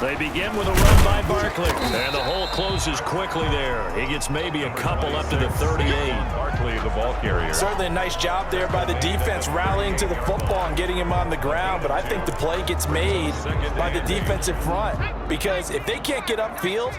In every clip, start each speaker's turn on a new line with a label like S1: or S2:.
S1: They begin with a run by Barkley. And the hole closes quickly there. He gets maybe a couple up to the 38.
S2: Barkley, the ball carrier.
S3: Certainly a nice job there by the defense rallying to the football and getting him on the ground. But I think the play gets made by the defensive front. Because if they can't get upfield,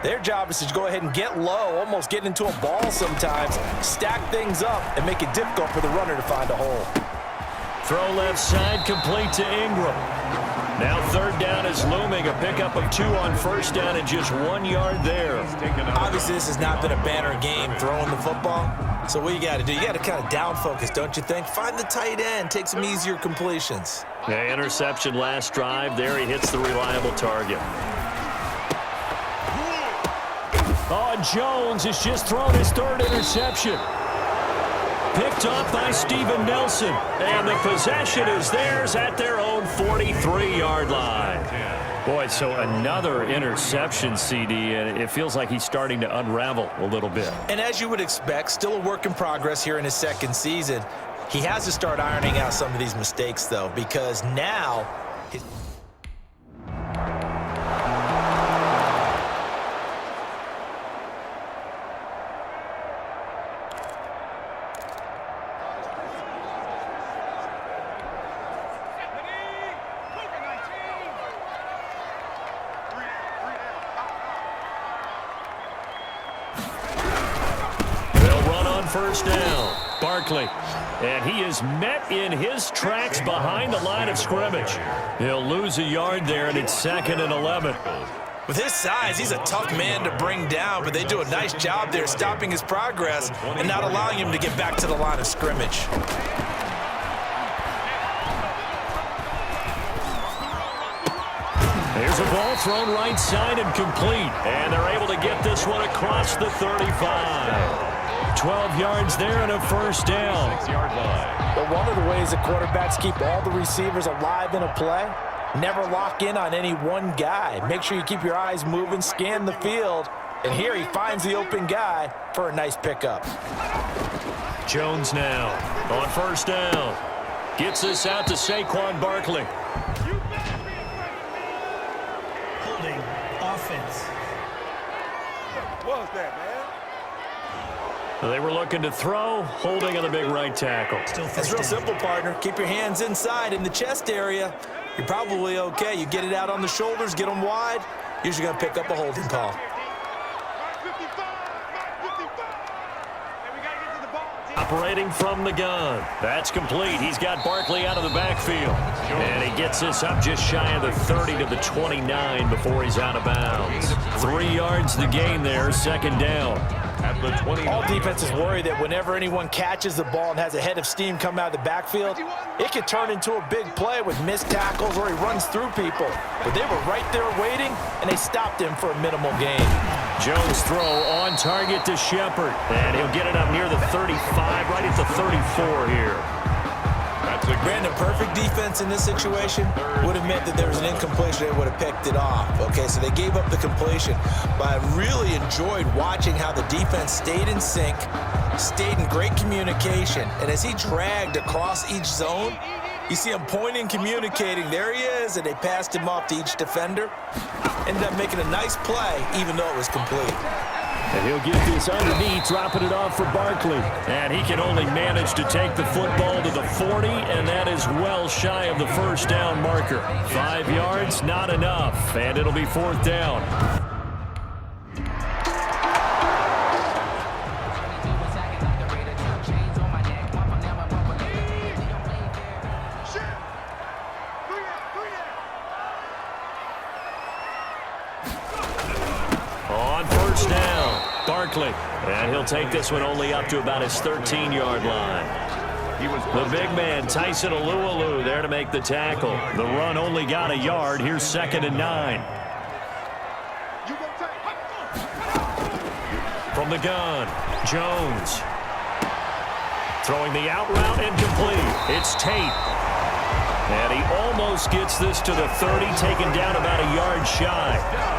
S3: their job is to go ahead and get low, almost get into a ball sometimes, stack things up, and make it difficult for the runner to find a hole.
S1: Throw left side, complete to Ingram. Now third down is looming, a pickup of 2 on first down and just 1 yard there.
S3: Obviously, this has not been a banner game throwing the football. So what you got to do, you got to kind of down focus, don't you think? Find the tight end, take some easier completions.
S1: Yeah, interception last drive. There he hits the reliable target. Oh, Jones has just thrown his 3rd interception. Picked up by Steven Nelson. And the possession is theirs at their own 43-yard line. Boy, so another interception, CD, and it feels like he's starting to unravel a little bit.
S3: And as you would expect, still a work in progress here in his 2nd season. He has to start ironing out some of these mistakes, though, because now
S1: first down. Barkley. And he is met in his tracks behind the line of scrimmage. He'll lose a yard there, and it's 2nd and 11.
S3: with his size, he's a tough man to bring down, but they do a nice job there stopping his progress and not allowing him to get back to the line of scrimmage.
S1: Here's a ball thrown right side and complete. And they're able to get this one across the 35. 12 yards there and a first down.
S2: 6-yard line.
S3: But one of the ways that quarterbacks keep all the receivers alive in a play, never lock in on any one guy. Make sure you keep your eyes moving, scan the field. And here he finds the open guy for a nice pickup.
S1: Jones now on first down. Gets this out to Saquon Barkley.
S4: Holding offense.
S2: What was that, man?
S1: They were looking to throw, holding on the big right tackle.
S3: It's real simple, partner. Keep your hands inside in the chest area. You're probably okay. You get it out on the shoulders, get them wide. Usually going to pick up a holding call.
S1: Operating from the gun. That's complete. He's got Barkley out of the backfield. And he gets this up just shy of the 30 to the 29 before he's out of bounds. 3 yards the gain there, second down.
S2: At the 29.
S3: All defenses worry that whenever anyone catches the ball and has a head of steam come out of the backfield, it could turn into a big play with missed tackles or he runs through people. But they were right there waiting, and they stopped him for a minimal gain.
S1: Jones throw on target to Shepard. And he'll get it up near the 35, right at the 34 here.
S3: Brandon, perfect defense in this situation would have meant that there was an incompletion. They would have picked it off. Okay, so they gave up the completion. But I really enjoyed watching how the defense stayed in sync, stayed in great communication. And as he dragged across each zone, you see him pointing, communicating. There he is, and they passed him off to each defender. Ended up making a nice play, even though it was complete.
S1: And he'll get this underneath, dropping it off for Barkley. And he can only manage to take the football to the 40, and that is well shy of the first down marker. 5 yards, not enough, and it'll be fourth down. On first down, Barkley. And he'll take this one only up to about his 13-yard line. The big man, Tyson Alualu, there to make the tackle. The run only got a yard. Here's 2nd and 9. From the gun, Jones. Throwing the out route incomplete. It's Tate. And he almost gets this to the 30, taken down about a yard shy.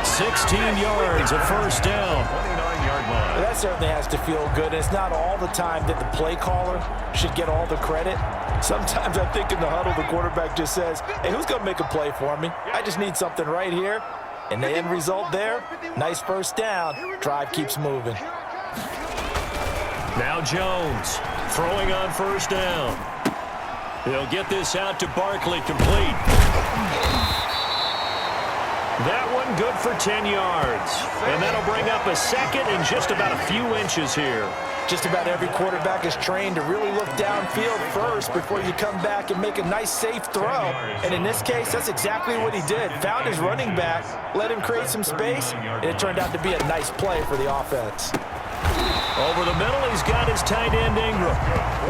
S1: 16 yards, a first down.
S2: 29-yard line.
S3: That certainly has to feel good. And it's not all the time that the play caller should get all the credit. Sometimes I think in the huddle, the quarterback just says, hey, who's going to make a play for me? I just need something right here. And the end result there, nice first down. Drive keeps moving.
S1: Now Jones throwing on first down. He'll get this out to Barkley, complete. That one good for 10 yards. And that'll bring up a second and just about a few inches here.
S3: Just about every quarterback is trained to really look downfield first before you come back and make a nice, safe throw. And in this case, that's exactly what he did. Found his running back, let him create some space, and it turned out to be a nice play for the offense.
S1: Over the middle, he's got his tight end Ingram.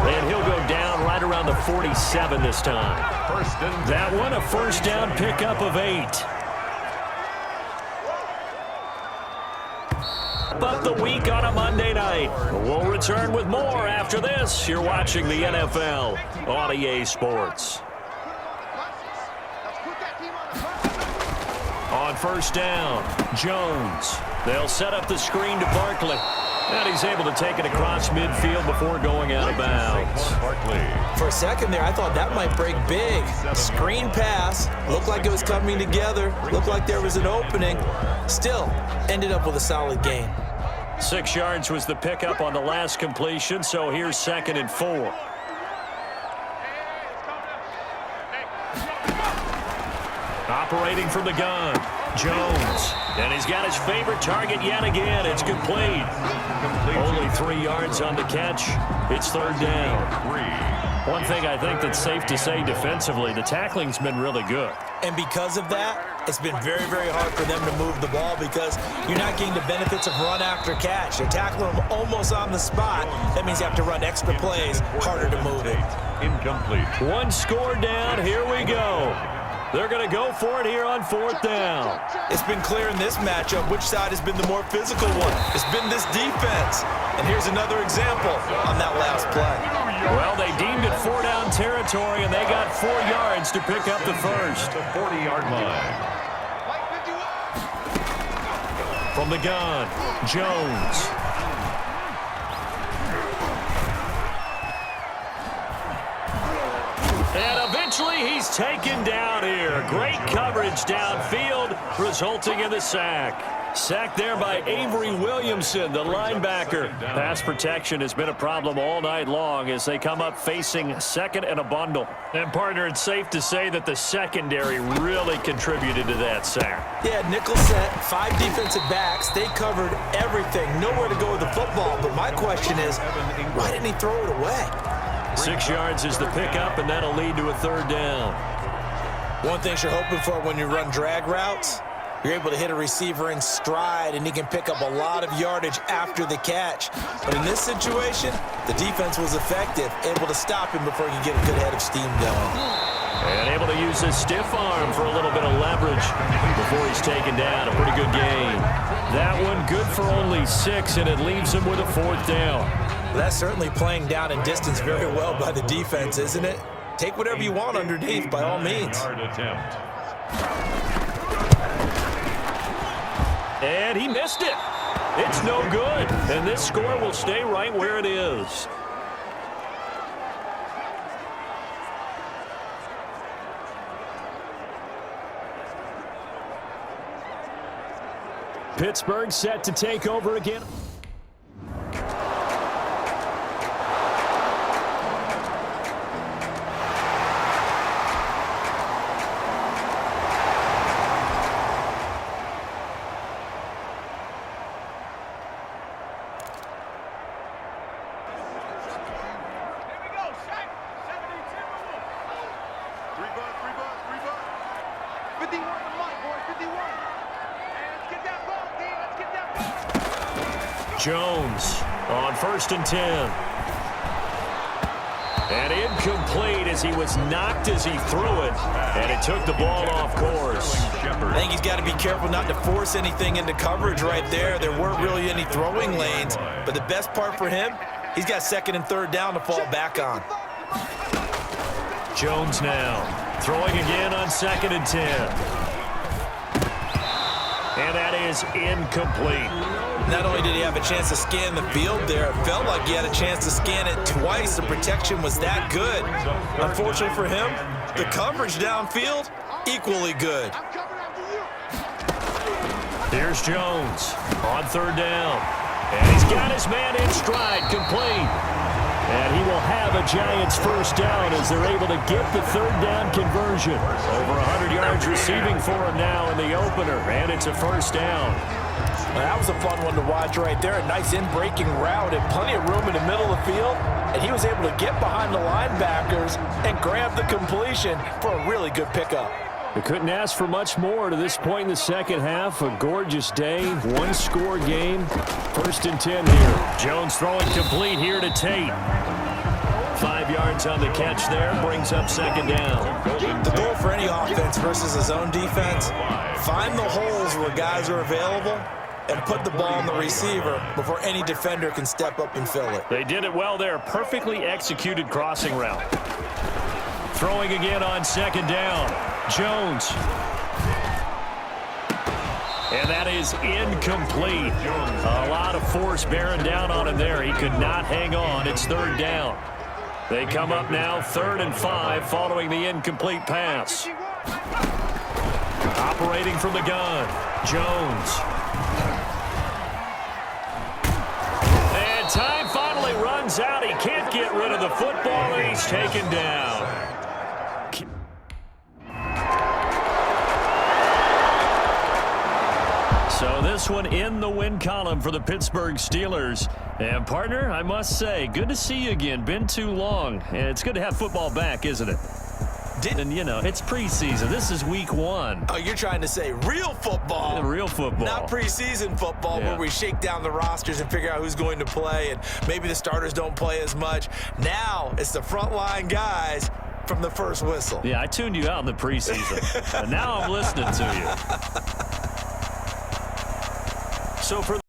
S1: And he'll go down right around the 47 this time. That one, a first down pickup of 8. Up the week on a Monday night. We'll return with more after this. You're watching the NFL on EA Sports. On first down, Jones. They'll set up the screen to Barkley. And he's able to take it across midfield before going out of bounds.
S3: For a second there, I thought that might break big. Screen pass. Looked like it was coming together. Looked like there was an opening. Still, ended up with a solid gain.
S1: 6 yards was the pickup on the last completion, so here's 2nd and 4. Operating from the gun, Jones. And he's got his favorite target yet again. It's complete. Only 3 yards on the catch. It's 3rd down. One thing I think that's safe to say defensively, the tackling's been really good.
S3: And because of that, it's been very, very hard for them to move the ball because you're not getting the benefits of run after catch. You're tackling them almost on the spot. That means you have to run extra plays, harder to move it.
S2: Incomplete.
S1: One score down. Here we go. They're going to go for it here on 4th down.
S3: It's been clear in this matchup which side has been the more physical one. It's been this defense. And here's another example on that last play.
S1: Well, they deemed it 4-down territory, and they got 4 yards to pick up the first.
S2: The 40-yard line.
S1: From the gun, Jones. And eventually he's taken down here. Great coverage downfield, resulting in the sack. Sacked there by Avery Williamson, the linebacker. Pass protection has been a problem all night long as they come up facing 2nd and a bundle. And, partner, it's safe to say that the secondary really contributed to that sack.
S3: Yeah, nickel set, 5 defensive backs. They covered everything. Nowhere to go with the football. But my question is, why didn't he throw it away?
S1: 6 yards is the pickup, and that'll lead to a 3rd down.
S3: One thing you're hoping for when you run drag routes, you're able to hit a receiver in stride, and he can pick up a lot of yardage after the catch. But in this situation, the defense was effective, able to stop him before he could get a good head of steam going.
S1: And able to use his stiff arm for a little bit of leverage before he's taken down. A pretty good gain. That one good for only 6, and it leaves him with a 4th down.
S3: Well, that's certainly playing down in distance very well by the defense, isn't it? Take whatever you want underneath, by all means.
S1: And he missed it. It's no good. And this score will stay right where it is. Pittsburgh set to take over again. Jones on 1st and 10. And incomplete as he was knocked as he threw it. And it took the ball off course.
S3: I think he's got to be careful not to force anything into coverage right there. There weren't really any throwing lanes. But the best part for him, he's got 2nd and 3rd down to fall back on.
S1: Jones now throwing again on 2nd and 10. And that is incomplete.
S3: Not only did he have a chance to scan the field there, it felt like he had a chance to scan it twice. The protection was that good. Unfortunately for him, the coverage downfield, equally good.
S1: Here's Jones on third down. And he's got his man in stride, complete. And he will have a Giants first down as they're able to get the third down conversion. Over 100 yards receiving for him now in the opener, and it's a first down.
S3: That was a fun one to watch right there. A nice in-breaking route and plenty of room in the middle of the field. And he was able to get behind the linebackers and grab the completion for a really good pickup.
S1: They couldn't ask for much more to this point in the second half. A gorgeous day, one-score game. 1st and 10 here. Jones throwing complete here to Tate. 5 yards on the catch there, brings up second down.
S3: The goal for any offense versus his own defense, find the holes where guys are available and put the ball on the receiver before any defender can step up and fill it.
S1: They did it well there. Perfectly executed crossing route. Throwing again on second down. Jones. And that is incomplete. A lot of force bearing down on him there. He could not hang on. It's third down. They come up now 3rd and 5 following the incomplete pass. Operating from the gun. Jones. And time finally runs out. He can't get rid of the football, and he's taken down. So this one in the win column for the Pittsburgh Steelers. And, partner, I must say, good to see you again. Been too long. And it's good to have football back, isn't it? And, you know, it's preseason. This is week 1.
S3: Oh, you're trying to say real football.
S1: Yeah, real football.
S3: Not preseason football where we shake down the rosters and figure out who's going to play, and maybe the starters don't play as much. Now it's the frontline guys from the first whistle.
S1: Yeah, I tuned you out in the preseason. And now I'm listening to you. So for